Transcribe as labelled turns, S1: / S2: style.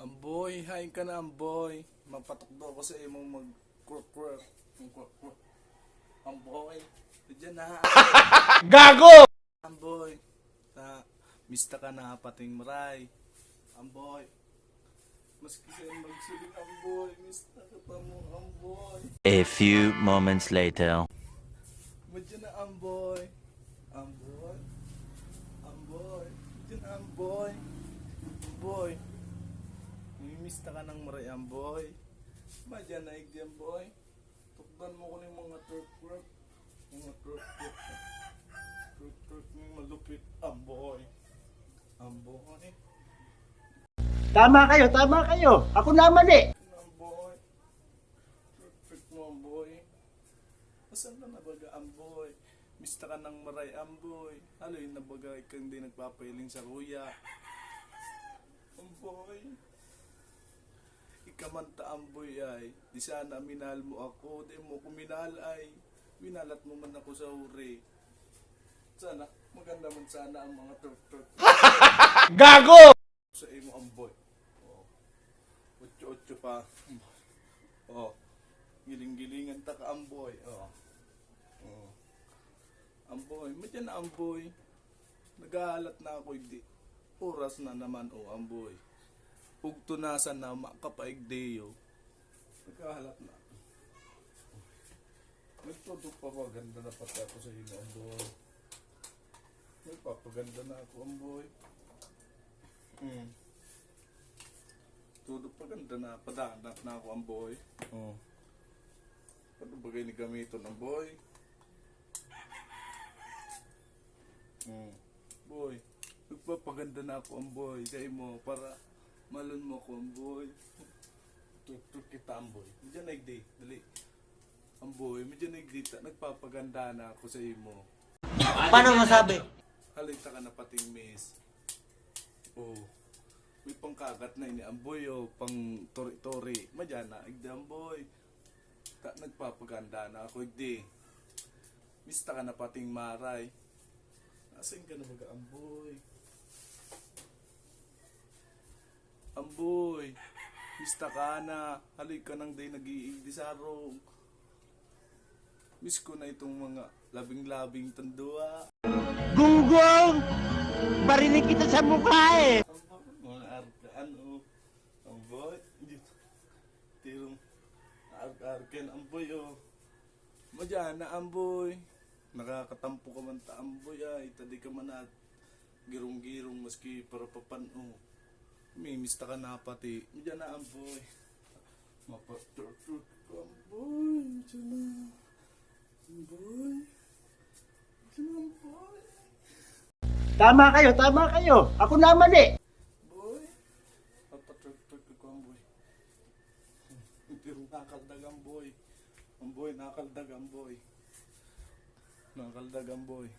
S1: Amboy, hain ka na amboy. Mapatok daw ko sa imong mag-quirk-quirk. Amboy, diyan na.
S2: Gago!
S1: Amboy, mista ka na pating maray. Amboy, maski sa magsulit amboy, mista ka pa mo amboy.
S3: A few moments later.
S1: Diyan na amboy. Amboy, amboy, diyan na amboy. Amboy, mimista ka ng maray amboy. Madyan na igdi amboy. Tukdan mo ko ng mga turk-turk. Mga turk-turk. Turk-turk ng malupit amboy. Amboy.
S2: Tama kayo. Ako naman eh.
S1: Amboy. Turk-turk mo amboy. Asan ka na baga amboy? Mista ka ng maray amboy. Haloy na baga ikaw hindi nagpapailing sa kuya. Amboy. Ikamanta amboy ay, di sana minahal mo ako, di mo ko minahal ay, minalat mo man ako sa uri. Sana, maganda man sana ang mga turk-turk
S2: Gago!
S1: sa imo amboy. Oh. Otso-otso pa. Oh. Giling-gilingan ta ka amboy. Oh. Oh. Amboy, madyan na amboy. Nagahalat na ako, hindi. Oras na naman, oh amboy. Ug tunasan na makapaigdeyo. Nagkahalat na. Nagtutog pa ko, ganda na pati ako sa iyo, amboy. Nagpapaganda na ako, amboy. Tudog pa ganda na, padanat na ako, amboy. Ano ba kayo ni gamiton, amboy? Boy, nagpapaganda na ako, amboy. Kaya mo, para malun mo ko, amboy. Tuk-tuk kita, amboy. Medyo naigdi, dali. Amboy, medyo naigdi. Nagpapaganda na ako sa imo.
S2: Paano masabi?
S1: Halita ka na pating miss. Oh. May pangkagat na ini, amboy, oh. Pang tori-tori. Madyan na, igdi, amboy. Nagpapaganda na ako, igdi. Mista ka na pating maray. Asan ka na baga, amboy? Amboy, mista ka na. Haloy ka nang day nag-iigdi sa arong. Miss ko na itong mga labing-labing tandua.
S2: Gunggong! Barinig kita sa mukha eh!
S1: Mga arkaan, oh. Amboy, tirong arkaan, amboy, oh. Madyan na, amboy. Nakakatampo ka man ta, amboy, ay. Tadi ka man at girong-girong maski para papan, oh. Mimista ka na pati. Diyan na, amboy. Mapaturtut ka, amboy. Diyan na. Amboy. Diyan na, amboy.
S2: Tama kayo. Ako naman eh.
S1: Boy. Mapaturtut ka, amboy. Pero nakaldag, amboy. Amboy, nakaldag, amboy. Nakaldag, amboy.